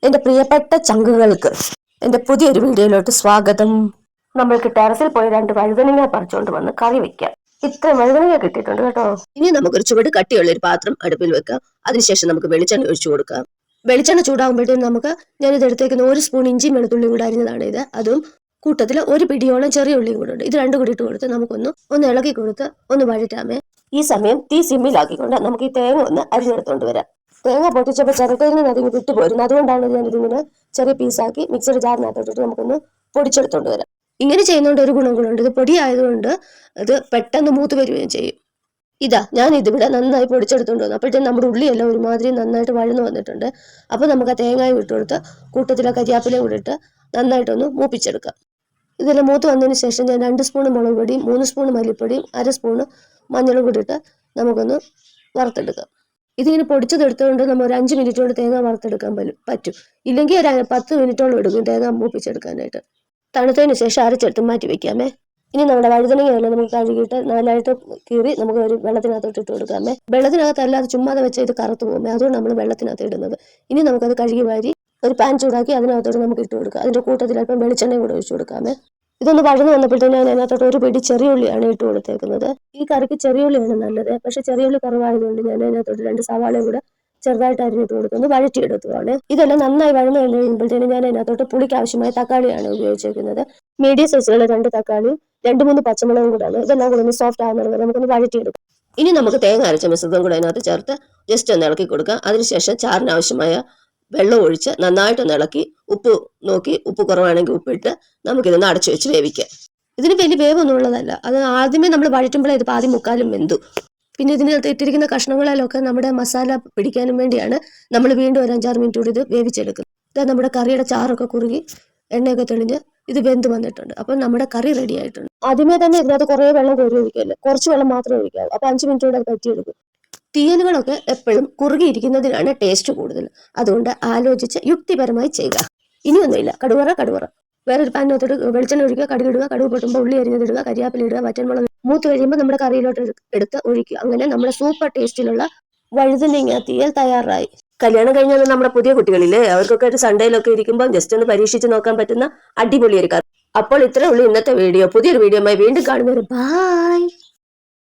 എന്റെ പ്രിയപ്പെട്ട ചങ്കുകൾക്ക് എന്റെ പുതിയൊരു വീഡിയോയിലോട്ട് സ്വാഗതം. നമ്മൾക്ക് ടെറസിൽ പോയി 2 വഴുതനങ്ങ പറിച്ചുകൊണ്ട് വന്ന് കറി വെക്കാം. ഇത്ര വഴുതനങ്ങ കിട്ടിയിട്ടുണ്ട് കേട്ടോ. ഇനി നമുക്കൊരു ചുവട് കട്ടിയുള്ള ഒരു പാത്രം അടുപ്പിൽ വെക്കാം. അതിനുശേഷം നമുക്ക് വെളിച്ചെണ്ണ ഒഴിച്ചു കൊടുക്കാം. വെളിച്ചെണ്ണ ചൂടാകുമ്പോഴത്തേക്കും നമുക്ക് ഞാനിത് എടുത്തേക്കുന്ന 1 സ്പൂൺ ഇഞ്ചിയും വെളുത്തുള്ളിയും കൂടെ അരിഞ്ഞതാണ് ഇത്. അതും കൂട്ടത്തിൽ 1 പിടിയോളം ചെറിയ ഉള്ളിയും കൂടെ ഉണ്ട്. ഇത് രണ്ടും കൂടി ഇട്ട് കൊടുത്ത് നമുക്കൊന്ന് ഇളക്കി കൊടുത്ത് ഒന്ന് വഴറ്റാമേ. ഈ സമയം തീ സിമ്മിലാക്കിക്കൊണ്ട് നമുക്ക് ഈ തേങ്ങ ഒന്ന് അരിഞ്ഞെടുത്തോണ്ട് വരാം. തേങ്ങ പൊട്ടിച്ചപ്പോൾ ചിരട്ടയിൽ നിന്ന് അതിന് വിട്ടുപോരുന്നു. അതുകൊണ്ടാണ് ഞാനിതിങ്ങനെ ചെറിയ പീസാക്കി മിക്സർ ജാറിനകത്തോട്ടിട്ട് നമുക്കൊന്ന് പൊടിച്ചെടുത്തോണ്ട് വരാം. ഇങ്ങനെ ചെയ്യുന്നതുകൊണ്ട് ഒരു ഗുണം കൂടെ ഉണ്ട്. ഇത് പൊടി ആയതുകൊണ്ട് അത് പെട്ടെന്ന് മൂത്ത് വരികയും ചെയ്യും. ഇതാ ഞാൻ ഇതിവിടെ നന്നായി പൊടിച്ചെടുത്തോണ്ട് വന്നു. അപ്പോഴത്തേക്കും നമ്മുടെ ഉള്ളിയെല്ലാം ഒരുമാതിരി നന്നായിട്ട് വഴന്നു വന്നിട്ടുണ്ട്. അപ്പോൾ നമുക്ക് ആ തേങ്ങായും ഇട്ട് കൊടുത്ത് കൂട്ടത്തിലെ കരിയാപ്പിലയും കൂടെ ഇട്ട് നന്നായിട്ടൊന്ന് മൂപ്പിച്ചെടുക്കാം. ഇതെല്ലാം മൂത്ത് വന്നതിന് ശേഷം ഞാൻ 2 സ്പൂൺ മുളക് പൊടിയും 3 സ്പൂൺ മല്ലിപ്പൊടിയും 1/2 സ്പൂൺ മഞ്ഞളും കൂടി ഇട്ട് നമുക്കൊന്ന് വറുത്തെടുക്കാം. ഇതിങ്ങനെ പൊടിച്ചതെടുത്തുകൊണ്ട് നമ്മൾ ഒരു 5 മിനിറ്റ് കൊണ്ട് തേങ്ങ വറുത്തെടുക്കാൻ പറ്റും. ഇല്ലെങ്കിൽ ഒരു 10 മിനിറ്റോളം എടുക്കും തേങ്ങ മൂപ്പിച്ചെടുക്കാനായിട്ട്. തണുത്തതിന് ശേഷം അരച്ചെടുത്ത് മാറ്റി വെക്കാമേ. ഇനി നമ്മുടെ വഴുതനങ്ങയെല്ലാം നമുക്ക് കഴുകിയിട്ട് 4ആയിട്ട് കീറി നമുക്ക് ഒരു വെള്ളത്തിനകത്തോട്ട് ഇട്ട് കൊടുക്കാമേ. വെള്ളത്തിനകത്ത് അല്ലാതെ ചുമ്മാതെ വെച്ച് ഇത് കറുത്ത് പോകുമേ, അതുകൊണ്ട് നമ്മൾ വെള്ളത്തിനകത്ത് ഇടുന്നത്. ഇനി നമുക്കത് കഴുകി വാരി ഒരു പാൻ ചൂടാക്കി അതിനകത്തോട്ട് നമുക്ക് ഇട്ട് കൊടുക്കാം. അതിൻ്റെ കൂട്ടത്തിൽ അല്പം വെളിച്ചെണ്ണയും കൂടെ ഒഴിച്ചു കൊടുക്കാമേ. ഇതൊന്ന് വഴന്നു വന്നപ്പോഴത്തേക്കും ഞാൻ അതിനകത്തോട്ട് 1 പിടി ചെറിയ ഉള്ളിയാണ് ഇട്ട് കൊടുത്തേക്കുന്നത്. ഈ കറിക്ക് ചെറിയ ഉള്ളിയാണ് നല്ലത്. പക്ഷെ ചെറിയ ഉള്ളി കുറവായതുകൊണ്ട് ഞാൻ അതിനകത്തോട്ട് 2 സവാളയും കൂടെ ചെറുതായിട്ട് അരിഞ്ഞിട്ട് കൊടുക്കുന്നു. വഴറ്റിയെടുത്തതാണ്. ഇതെല്ലാം നന്നായി വഴന്നു കഴിയുമ്പോഴത്തേനും ഞാൻ അതിനകത്തോട്ട് പുളിക്ക് ആവശ്യമായ തക്കാളിയാണ് ഉപയോഗിച്ചിരിക്കുന്നത്. മീഡിയം സൈസിലുള്ള 2 തക്കാളിയും 2-3 പച്ചമുളകും കൂടാണ്. ഇതെല്ലാം കൂടെ ഒന്ന് സോഫ്റ്റ് ആകുന്നത് വരെ നമുക്കൊന്ന് വഴറ്റിയെടുക്കാം. ഇനി നമുക്ക് തേങ്ങ അരച്ച മിശ്രിതം കൂടെ അതിനകത്ത് ചേർത്ത് ജസ്റ്റ് ഒന്ന് ഇളക്കി കൊടുക്കുക. അതിനുശേഷം ചാറിന് ആവശ്യമായ വെള്ളം ഒഴിച്ച് നന്നായിട്ടൊന്ന് ഇളക്കി ഉപ്പ് നോക്കി, ഉപ്പ് കുറവാണെങ്കിൽ ഉപ്പിട്ട് നമുക്കിതൊന്ന് അടച്ചു വെച്ച് വേവിക്കാം. ഇതിന് വലിയ വേവൊന്നും ഉള്ളതല്ല. അത് ആദ്യമേ നമ്മൾ വഴറ്റുമ്പോഴേ ഇത് പാതി മുക്കാലും വെന്തു. പിന്നെ ഇതിനകത്ത് ഇട്ടിരിക്കുന്ന കഷ്ണങ്ങളിലൊക്കെ നമ്മുടെ മസാല പിടിക്കാനും വേണ്ടിയാണ് നമ്മൾ വീണ്ടും ഒരു 5-6 മിനിറ്റ് കൂടി ഇത് വേവിച്ചെടുക്കുന്നത്. ഇത് നമ്മുടെ കറിയുടെ ചാറൊക്കെ കുറുകി എണ്ണയൊക്കെ തെളിഞ്ഞ് ഇത് വെന്ത് വന്നിട്ടുണ്ട്. അപ്പം നമ്മുടെ കറി റെഡി ആയിട്ടുണ്ട്. ആദ്യമേ തന്നെ ഇതിനകത്ത് കുറേ വെള്ളം കോരി ഒഴിക്കല്ലേ, കുറച്ച് വെള്ളം മാത്രമേ ഒഴിക്കാവൂ. അപ്പോൾ 5 മിനിറ്റ് കൂടെ പറ്റിയെടുക്കും. തീയലുകളൊക്കെ എപ്പോഴും കുറുകിയിരിക്കുന്നതിനാണ് ടേസ്റ്റ് കൂടുതൽ. അതുകൊണ്ട് ആലോചിച്ച് യുക്തിപരമായി ചെയ്യുക. ഇനിയൊന്നുമില്ല, കടുവറ വേറൊരു പാനിനകത്തോട്ട് വെളിച്ചെണ്ണ ഒഴിക്കുക, കടുക് ഇടുക, കടുക് പൊട്ടുമ്പോൾ ഉള്ളി അരിഞ്ഞതിടുക, കരിയാപ്പില ഇടുക, വറ്റൻമുളക് മൂത്ത് കഴിയുമ്പോൾ നമ്മുടെ കറിയിലോട്ട് എടുത്ത് ഒഴിക്കുക. അങ്ങനെ നമ്മുടെ സൂപ്പർ ടേസ്റ്റിലുള്ള വഴുതനങ്ങ തീയൽ തയ്യാറായി. കല്യാണം കഴിഞ്ഞാൽ നമ്മുടെ പുതിയ കുട്ടികളില്ലേ, അവർക്കൊക്കെ ഒരു സൺഡേയിലൊക്കെ ഇരിക്കുമ്പോൾ ജസ്റ്റ് ഒന്ന് പരീക്ഷിച്ച് നോക്കാൻ പറ്റുന്ന അടിപൊളി ഒരു കറി. അപ്പോൾ ഇത്രേ ഉള്ളൂ ഇന്നത്തെ വീഡിയോ. പുതിയൊരു വീഡിയോയുമായി വീണ്ടും കാണുന്നവരെ ബൈ.